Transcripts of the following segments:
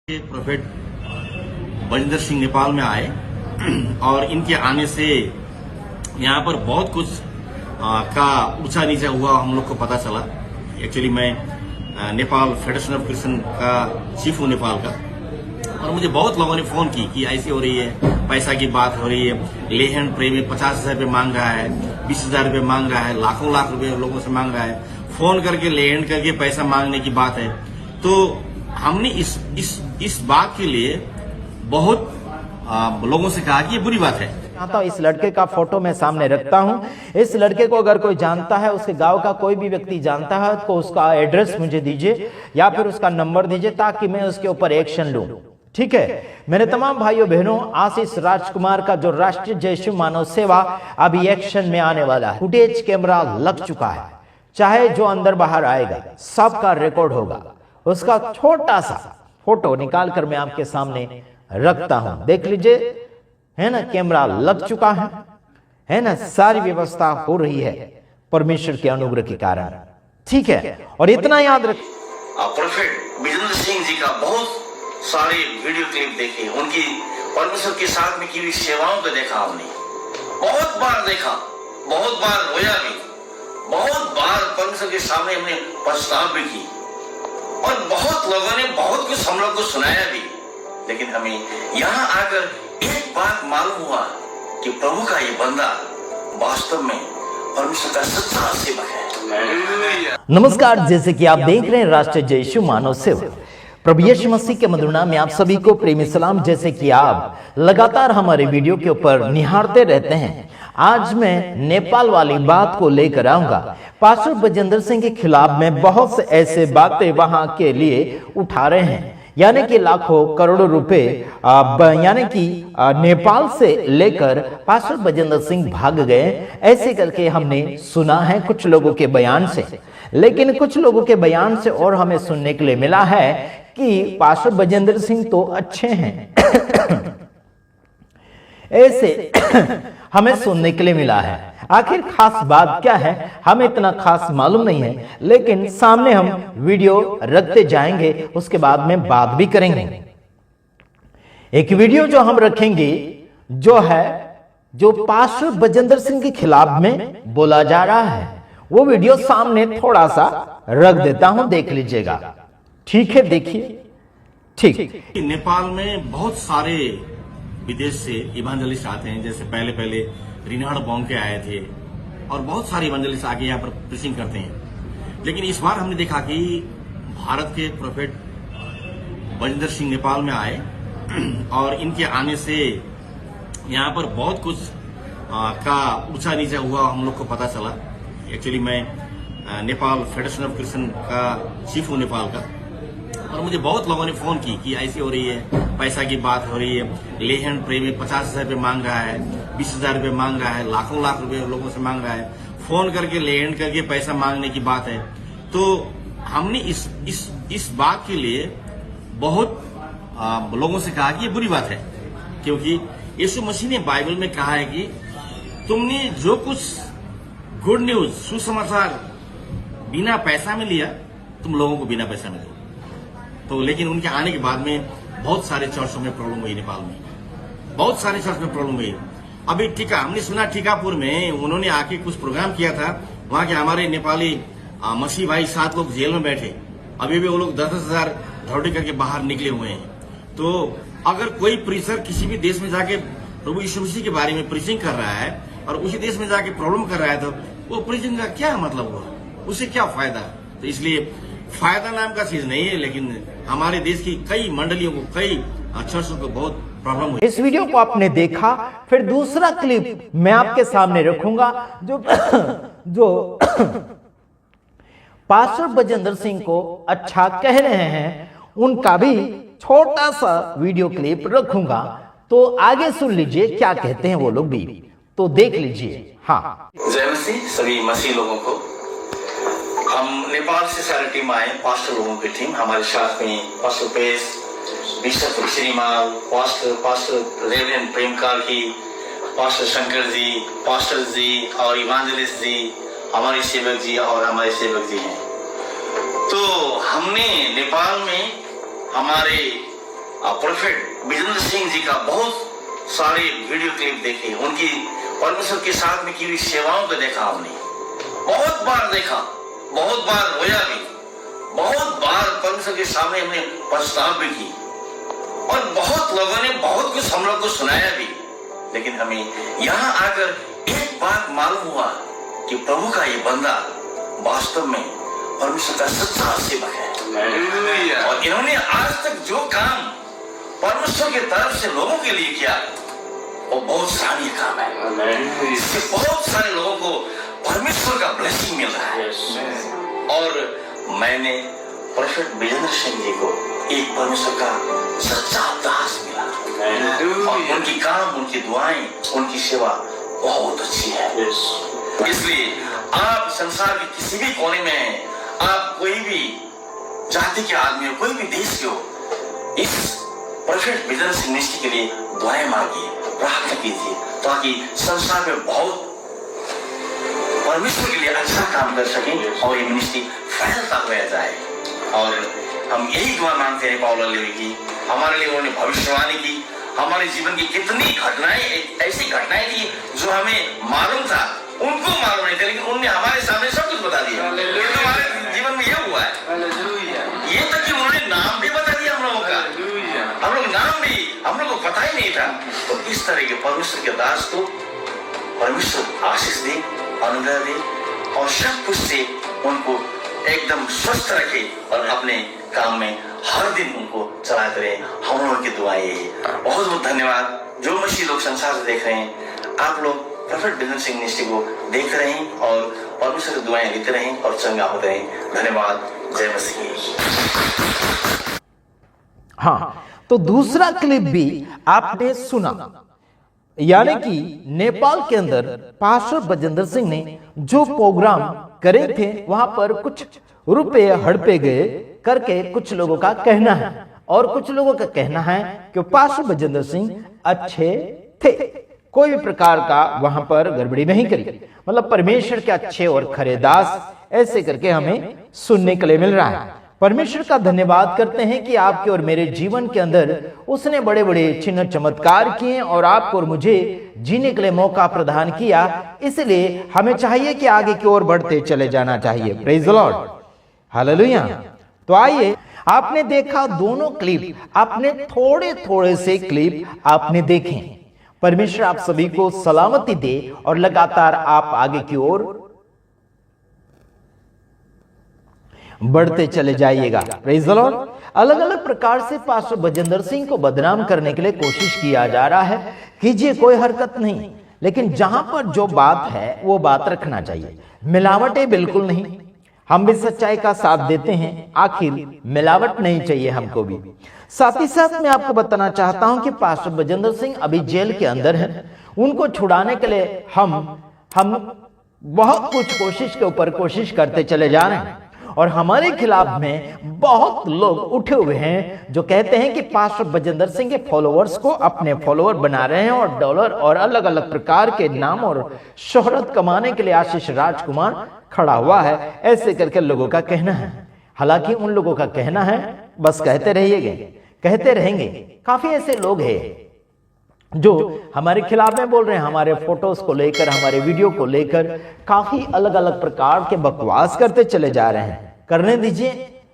Prophet Bajinder Singh Nepal में आए और इनके आने से यहाँ पर बहुत कुछ का ऊंचा नीचा हुआ हम लोग को पता चला। एक्चुअली मैं नेपाल फेडरेशन ऑफ क्रिश्चियन का चीफ हूँ नेपाल का, और मुझे बहुत लोगों ने फोन की कि ऐसी हो रही है, पैसा की बात हो रही है, लेहन प्रेमी 50,000 रुपये मांग रहा है, 20,000 रुपये मांग रहा है, लाखों लाख रुपये लोगों से मांग रहा है, फोन करके लेहन करके पैसा मांगने की बात है। तो हमने इस बात के लिए बहुत लोगों से कहा कि ये बुरी बात है। चाहता हूं इस लड़के का फोटो मैं सामने रखता हूं। इस लड़के को अगर कोई जानता है, उसके गांव का कोई भी व्यक्ति जानता है तो उसका एड्रेस मुझे दीजिए या फिर उसका नंबर दीजिए ताकि मैं उसके ऊपर एक्शन लूं। ठीक है मेरे तमाम भाइयों बहनों, आशीष राजकुमार का जो राष्ट्रीय जय शिव मानव सेवा अभी एक्शन में आने वाला है। फुटेज कैमरा लग चुका है, चाहे जो अंदर बाहर आएगा सबका रिकॉर्ड होगा। उसका छोटा सा फोटो निकाल कर मैं आपके सामने रखता हूं, देख लीजिए, है ना। कैमरा लग चुका है ना। सारी व्यवस्था हो रही है परमेश्वर के अनुग्रह के कारण। ठीक है, और इतना याद रख, प्रोफेट बजिंदर सिंह जी का बहुत सारे वीडियो क्लिप देखे, उनकी परमेश्वर के साथ में की हुई सेवाओं को देखा हमने, बहुत बार देखा, बहुत बार रोया भी, बहुत बार परमेश्वर के सामने हमने प्रस्ताव भी की, और बहुत लोगों ने बहुत कुछ हम लोग को सुनाया भी। लेकिन हमें यहाँ आकर एक बात मालूम हुआ कि प्रभु का ये बंदा वास्तव में परमेश्वर का सच्चा सेवक है। नमस्कार, जैसे कि आप देख रहे हैं राष्ट्रीय जय शिव मानव सेवा, प्रभु यीशु मसीह के मधुर नाम में आप सभी को प्रेमी सलाम। जैसे कि आप लगातार हमारे वीडियो के ऊपर निहारते रहते हैं, आज मैं नेपाल वाली बात को लेकर आऊंगा। पास्टर बजिंदर सिंह के खिलाफ में बहुत से ऐसे बातें वहां के लिए उठा रहे हैं, यानी कि लाखों करोड़ों रुपए यानी कि नेपाल से लेकर पास्टर बजिंदर सिंह भाग गए, ऐसे करके हमने सुना है कुछ लोगों के बयान से। लेकिन कुछ लोगों के बयान से और हमें सुनने के लिए मिला है कि पास्टर बजिंदर सिंह तो अच्छे हैं ऐसे हमें सुनने के लिए मिला है। आखिर खास बात क्या है हमें इतना खास मालूम नहीं है, लेकिन सामने हम वीडियो रखते जाएंगे, उसके बाद में बात भी करेंगे। एक वीडियो जो हम रखेंगे जो पास्टर बजिंदर सिंह के खिलाफ में बोला जा रहा है, वो वीडियो सामने थोड़ा सा रख देता हूं, देख लीजिएगा। ठीक है, देखिए। ठीक, नेपाल में बहुत सारे विदेश से इवांजलिस्ट आते हैं, जैसे पहले रिनाड बोंके आए थे, और बहुत सारे इवांजलिस्ट आके यहाँ पर प्रीचिंग करते हैं। लेकिन इस बार हमने देखा कि भारत के प्रोफेट बजिंदर सिंह नेपाल में आए और इनके आने से यहाँ पर बहुत कुछ का ऊंचा नीचा हुआ हम लोग को पता चला। एक्चुअली मैं नेपाल फेडरेशन ऑफ क्रिश्चियन का चीफ हूँ नेपाल का, और मुझे बहुत लोगों ने फोन की कि ऐसी हो रही है, पैसा की बात हो रही है, लेहन प्रेमी 50,000 रुपये मांग रहा है, 20,000 रुपये मांग रहा है, लाखों लाख रुपये लोगों से मांग रहा है, फोन करके लेहन करके पैसा मांगने की बात है। तो हमने इस बात के लिए बहुत लोगों से कहा कि ये बुरी बात है, क्योंकि यीशु मसीह ने बाइबल में कहा है कि तुमने जो कुछ गुड न्यूज सुसमाचार बिना पैसा में लिया, तुम लोगों को बिना पैसा में दो। तो लेकिन उनके आने के बाद में बहुत सारे चर्चों में प्रॉब्लम हुई, नेपाल में बहुत सारे चर्च में प्रॉब्लम हुई। अभी टीका हमने सुना, टीकापुर में उन्होंने आके कुछ प्रोग्राम किया था, वहां के हमारे नेपाली मसीह भाई 7 लोग जेल में बैठे, अभी भी वो लोग 10-10 हजार धौड़ी करके बाहर निकले हुए हैं। तो अगर कोई प्रीचर किसी भी देश में जाके प्रभु यीशु मसीह के बारे में प्रीचिंग कर रहा है और उसी देश में जाके प्रॉब्लम कर रहा है, तो वो प्रीचिंग का क्या मतलब हुआ, उससे क्या फायदा? तो इसलिए फायदा नाम का चीज नहीं है, लेकिन हमारे देश की कई मंडलियों को, कई चर्चों को बहुत प्रॉब्लम हुई। इस वीडियो को आपने देखा, फिर दूसरा क्लिप मैं आपके सामने रखूंगा जो पास्टर बजिंदर सिंह को अच्छा कह रहे हैं, उनका भी छोटा सा वीडियो क्लिप रखूंगा। तो आगे सुन लीजिए क्या कहते हैं वो लोग भी, तो देख लीजिए। हाँ, जय मसीह सभी मसीह लोगों को। हम नेपाल से सारी टीम आए, पास्टर लोगों की टीम, हमारे साथ में पास्टर पेश, बिशप श्रीमाल, पास्टर रेवरेंड प्रेमकाल की, पास्टर शंकर जी, पास्टर जी और इवांजलिस्ट जी, हमारे सेवक जी और हमारे सेवक जी हैं। तो हमने नेपाल में हमारे प्रोफेट विजेंद्र सिंह जी का बहुत सारे वीडियो क्लिप देखे, उनकी परमेश्वर के साथ में की हुई सेवाओं को देखा हमने, बहुत बार देखा, बहुत बार रोया भी, बहुत बार परमेश्वर के सामने हमने पछताव भी की, और बहुत लोगों ने बहुत कुछ हम लोग को सुनाया भी। लेकिन हमें यहाँ आकर एक बात मालूम हुआ कि प्रभु का ये बंदा वास्तव में परमेश्वर का सच्चा सेवक है, और इन्होंने आज तक जो काम परमेश्वर की तरफ से लोगों के लिए किया वो बहुत सराहनीय काम है। इससे बहुत सारे लोगों को परमेश्वर का ब्लेसिंग मिल रहा है। और मैंने प्रोफेट विजेंद्र सिंह जी को एक परमेश्वर का सच्चा दास मिला, और उनकी काम, उनकी दुआएं, उनकी सेवा बहुत अच्छी है। इसलिए आप संसार के किसी भी कोने में हैं, आप कोई भी जाति के आदमी हो, कोई भी देश के हो, इस प्रोफेट विजेंद्र सिंह मिनिस्ट्री के लिए दुआएं मांगिए, प्रार्थना कीजिए, ताकि संसार में बहुत परमेश्वर के लिए अच्छा काम कर सके और ये मिनिस्ट्री फैलता हुआ जाए। और हम यही दुआ मांगते हैं पाउला लेवी की, हमारे लिए उन्होंने भविष्यवाणी की, हमारे जीवन की कितनी घटनाएं, ऐसी घटनाएं थी जो हमें मालूम था, उनको मालूम नहीं था, लेकिन उन्होंने हमारे सामने सब कुछ बता दिया। तो हमारे जीवन में ये हुआ है, ये तक कि उन्होंने नाम भी बता दिया हम लोगों का, हम लोग नाम भी हम लोग को पता ही नहीं था। तो इस तरह के परमेश्वर के दास को परमेश्वर आशीष दे, अनुग्रह दे, और सब कुछ से उनको एकदम स्वस्थ रखे, और अपने काम में हर दिन उनको चलाते रहे। हम लोगों की दुआएं बहुत बहुत धन्यवाद। जो मसीह लोग संसार से देख रहे हैं, आप लोग प्रोफेट विजेंद्र सिंह मिनिस्ट्री को देख रहे हैं और परमेश्वर की दुआएं लेते रहें और चंगा होते रहें। धन्यवाद। जय मसीह। हाँ, तो दूसरा क्लिप भी आपने सुना, यानी कि नेपाल के अंदर पास्टर विजेंद्र सिंह ने जो प्रोग्राम करे थे, वहां पर कुछ रुपए हड़पे गए करके कुछ लोगों का कहना है, और कुछ लोगों का कहना है कि पास्टर विजेंद्र सिंह अच्छे थे, कोई भी प्रकार का वहां पर गड़बड़ी नहीं करी, मतलब परमेश्वर के अच्छे और खरे दास, ऐसे करके हमें सुनने के लिए मिल रहा है। परमेश्वर का धन्यवाद करते हैं कि आपके और मेरे जीवन के अंदर उसने बड़े बड़े चिन्ह चमत्कार किए और आपको और मुझे जीने के लिए मौका प्रदान किया। इसलिए हमें चाहिए कि आगे की ओर बढ़ते चले जाना चाहिए। Praise the Lord, hallelujah. तो आइए, आपने देखा दोनों क्लिप, आपने थोड़े थोड़े से क्लिप आपने देखे। परमेश्वर आप सभी को सलामती दे और लगातार आप आगे की ओर बढ़ते चले जाइएगा। Praise the Lord. अलग अलग प्रकार से पास्टर विजेंद्र सिंह को बदनाम करने के लिए कोशिश किया जा रहा है, कीजिए, कोई हरकत नहीं, लेकिन जहां पर जो बात है वो बात रखना चाहिए। मिलावटें बिल्कुल नहीं, हम भी सच्चाई का साथ देते हैं, आखिर मिलावट नहीं चाहिए हमको भी। साथ ही साथ मैं आपको बताना चाहता हूं कि पास्टर विजेंद्र सिंह अभी जेल के अंदर हैं। उनको छुड़ाने के लिए हम बहुत कुछ कोशिश के ऊपर कोशिश करते चले जा रहे हैं, और हमारे खिलाफ में बहुत लोग उठे हुए हैं जो कहते हैं कि पास्टर विजेंद्र सिंह के फॉलोअर्स को अपने फॉलोअर बना रहे हैं, और डॉलर और अलग अलग प्रकार के नाम और शोहरत कमाने के लिए आशीष राजकुमार खड़ा हुआ है, ऐसे करके लोगों का कहना है। हालांकि उन लोगों का कहना है, बस कहते रहिएगा, कहते रहेंगे। काफी ऐसे लोग हैं जो हमारे खिलाफ में बोल रहे हैं, हमारे फोटोज को लेकर, हमारे वीडियो को लेकर काफी अलग अलग प्रकार के बकवास करते चले जा रहे हैं। करने दीजिए,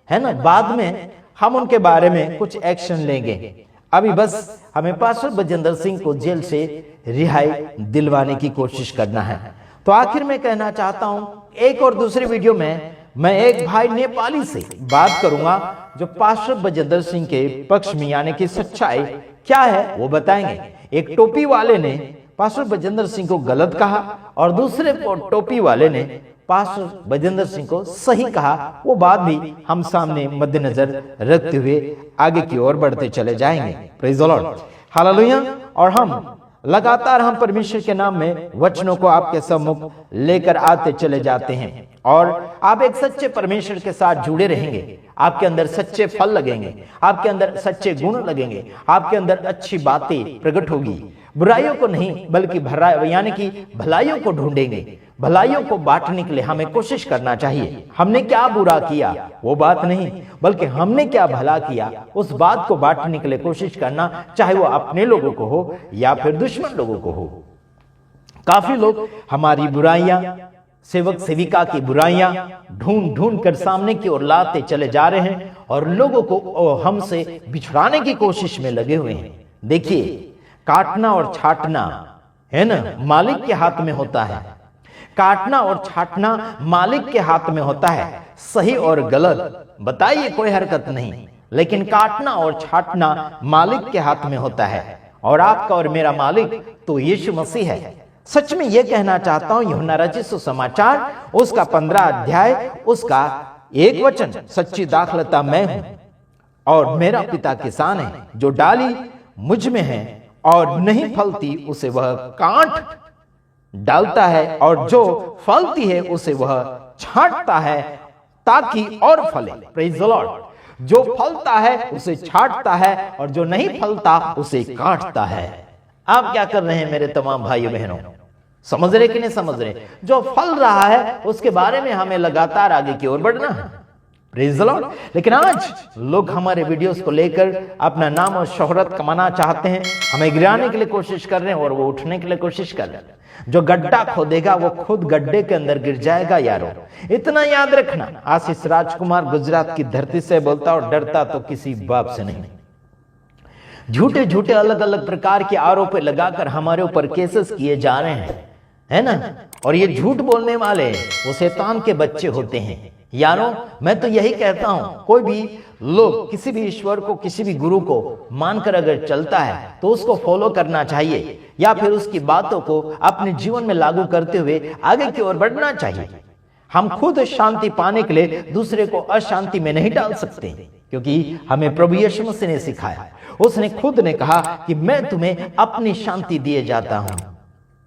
है ना, बाद में हम उनके बारे में कुछ एक्शन लेंगे। अभी बस हमें पास्टर विजेंद्र सिंह को जेल से रिहाई दिलवाने की कोशिश करना है। तो आखिर में कहना चाहता हूं, एक और दूसरी वीडियो में मैं एक भाई नेपाली से बात करूंगा जो पास्टर विजेंद्र सिंह के पक्ष में, यानी कि सच्चाई क्या है वो बताएंगे। एक टोपी वाले ने पास्टर विजेंद्र सिंह को गलत कहा और दूसरे टोपी वाले ने पास्टर विजेंद्र सिंह को सही कहा, वो बात भी हम सामने मद्देनजर रखते हुए आगे की ओर बढ़ते चले जाएंगे। Praise the Lord, hallelujah. और हम लगातार परमेश्वर के नाम में वचनों को आपके सम्मुख लेकर आते चले जाते हैं, और आप एक सच्चे परमेश्वर के साथ जुड़े रहेंगे। आपके अंदर सच्चे फल लगेंगे, आपके अंदर सच्चे गुण लगेंगे, आपके अंदर अच्छी बातें प्रकट होगी। बुराइयों को नहीं बल्कि यानी कि भलाइयों को ढूंढेंगे, भलाइयों को बांटने के लिए हमें कोशिश करना चाहिए। हमने क्या बुरा किया वो बात नहीं, बल्कि हमने क्या भला किया उस बात को बांटने के लिए कोशिश करना, चाहे वो अपने लोगों को हो या फिर दुश्मन लोगों को हो। काफी लोग हमारी बुराइयां, सेवक सेविका की बुराइयां ढूंढ ढूंढ कर सामने की ओर लाते चले जा रहे हैं और लोगों को हमसे बिछुड़ाने की कोशिश में लगे हुए हैं। देखिए, काटना और छाटना है ना मालिक के हाथ में होता है। काटना और छाटना मालिक के हाथ में होता है। सही और गलत बताइए, कोई हरकत नहीं, लेकिन काटना और छाटना मालिक के हाथ में होता है। और आपका और मेरा मालिक तो यीशु मसीह है। सच में यह कहना चाहता हूं, यूहन्ना रचित सुसमाचार उसका 15 अध्याय उसका 1 वचन, सच्ची दाखलता मैं हूं और मेरा पिता किसान है। जो डाली मुझ में है और नहीं फलती उसे वह काट डालता है, और जो फलती है उसे वह छांटता है ताकि और फले। Praise the Lord. जो फलता है उसे छांटता है और जो नहीं फलता उसे काटता है। आप क्या कर रहे हैं मेरे तमाम भाइयों बहनों? समझ रहे कि नहीं समझ रहे? जो फल रहा है उसके बारे में हमें लगातार आगे की ओर बढ़ना है। Praise the Lord. लेकिन आज लोग हमारे वीडियोस को लेकर अपना नाम और शोहरत कमाना चाहते हैं, हमें गिराने के लिए कोशिश कर रहे हैं और वो उठने के लिए कोशिश कर रहे हैं। जो गड्ढा खोदेगा वो खुद गड्ढे के अंदर गिर जाएगा यारो। इतना याद रखना। आशीष राजकुमार गुजरात की धरती से बोलता और डरता तो किसी बाप से नहीं। झूठे झूठे अलग अलग प्रकार के आरोप लगाकर हमारे ऊपर केसेस किए जा रहे हैं, है ना। और ये झूठ बोलने वाले वो शैतान के बच्चे होते हैं यारों। मैं तो यही कहता हूं, कोई भी लोग किसी भी ईश्वर को, किसी भी गुरु को मानकर अगर चलता है तो उसको फॉलो करना चाहिए, या फिर उसकी बातों को अपने जीवन में लागू करते हुए आगे की ओर बढ़ना चाहिए। हम खुद शांति पाने के लिए दूसरे को अशांति में नहीं डाल सकते, क्योंकि हमें प्रभु यीशु मसीह ने सिखाया। उसने खुद ने कहा कि मैं तुम्हें अपनी शांति दिए जाता हूं,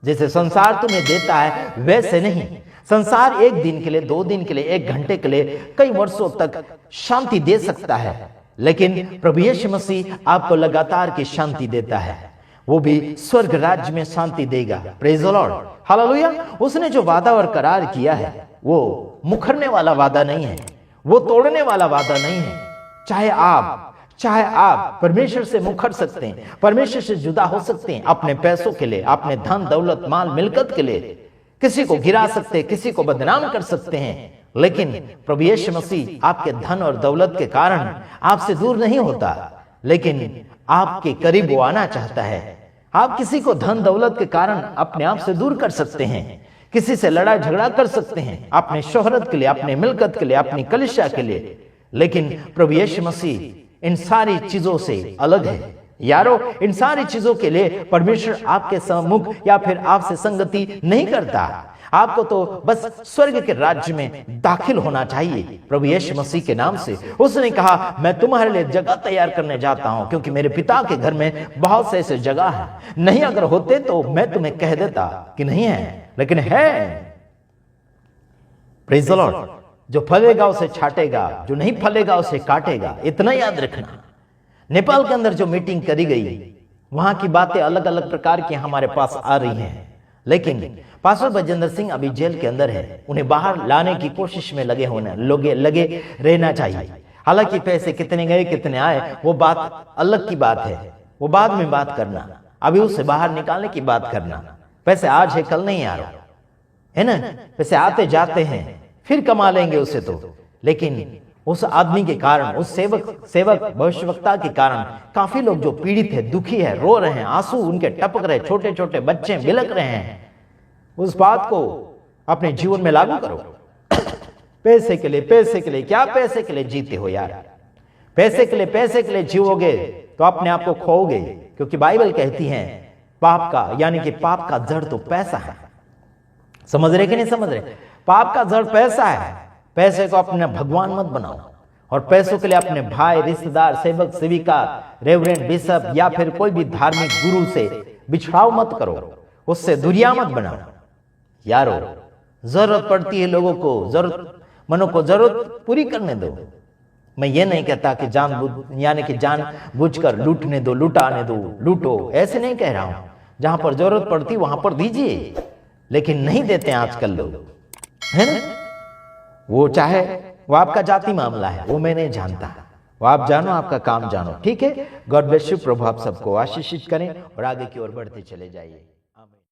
जैसे संसार तुम्हें देता है वैसे नहीं। संसार 1 दिन के लिए, 2 दिन के लिए, 1 घंटे के लिए, कई वर्षों तक शांति दे सकता है, लेकिन प्रभु यीशु मसीह आपको लगातार की शांति देता है। वो भी स्वर्ग राज्य में शांति देगा। Praise the Lord, hallelujah. उसने जो वादा और करार किया है वो मुखरने वाला वादा नहीं है, वो तोड़ने वाला वादा नहीं है। चाहे आप परमेश्वर से मुखर सकते हैं, परमेश्वर से जुदा हो सकते हैं अपने पैसों के लिए, अपने धन दौलत माल मिलकत के लिए, किसी को गिरा सकते हैं, किसी को बदनाम कर सकते हैं, लेकिन प्रभु यीशु मसीह आपके धन और दौलत के कारण आपसे दूर नहीं होता, लेकिन आपके करीब वो आना चाहता है। आप किसी को धन दौलत के कारण अपने आप से दूर कर सकते हैं, किसी से लड़ाई झगड़ा कर सकते हैं अपने शोहरत के लिए, अपने मिलकत के लिए, अपनी कलिशा के लिए, लेकिन प्रभु यीशु मसीह इन सारी चीजों से अलग है यारो। इन सारी चीजों के लिए परमेश्वर आपके सम्मुख या फिर आपसे संगति नहीं करता। आपको तो बस स्वर्ग के राज्य में दाखिल होना चाहिए प्रभु यीशु मसीह के नाम से। उसने कहा मैं तुम्हारे लिए जगह तैयार करने जाता हूं, क्योंकि मेरे पिता के घर में बहुत से ऐसे जगह है। नहीं अगर होते तो मैं तुम्हें कह देता कि नहीं है, लेकिन है। Praise the Lord. जो फलेगा उसे छाटेगा, जो नहीं फलेगा उसे काटेगा। इतना याद रखना। नेपाल के अंदर जो मीटिंग करी गई, वहां की बातें अलग अलग प्रकार की हमारे पास आ रही हैं, लेकिन पास्टर बजेंद्र सिंह अभी जेल के अंदर है। उन्हें बाहर लाने की कोशिश में लगे रहना चाहिए। हालांकि पैसे कितने गए कितने आए वो बात अलग की बात है, वो बाद में बात करना। अभी उसे बाहर निकालने की बात करना। पैसे आज है कल नहीं आ रहा है ना। पैसे आते जाते हैं, फिर कमा लेंगे उसे तो, लेकिन उस आदमी के कारण, उस सेवक भविष्यवक्ता के कारण काफी लोग जो पीड़ित है, दुखी है, रो रहे हैं, आंसू उनके टपक रहे, छोटे छोटे बच्चे बिलक रहे हैं। उस बात को अपने जीवन में लागू करो। पैसे के लिए क्या पैसे के लिए जीते हो यार? पैसे के लिए जीवोगे तो अपने आप को खोओगे, क्योंकि बाइबल कहती है पाप का, यानी कि पाप का जड़ तो पैसा है। समझ रहे कि नहीं समझ रहे? पाप का जड़ पैसा है। पैसे को अपना भगवान मत बनाओ, और पैसों के लिए अपने भाई, रिश्तेदार, सेवक, सेविका, रेवरेंड, बिशप या फिर कोई भी धार्मिक गुरु से बिछड़ाव मत करो, उससे दूरियां मत बनाओ यारो। जरूरत पड़ती है लोगों को, मनों को जरूरत पूरी करने दो। मैं ये नहीं कहता कि जान बुझ कर लूटने दो, लुटाने दो, लूटो, ऐसे नहीं कह रहा हूं। जहां पर जरूरत पड़ती वहां पर दीजिए, लेकिन नहीं देते हैं आजकल लोग, है ना। वो चाहे वो आपका जाति मामला है, वो मैं नहीं जानता, वो आप जानो, आपका काम जानो, ठीक है। God bless you. प्रभु आप सबको आशीषित करें और आगे की ओर बढ़ते चले जाइए।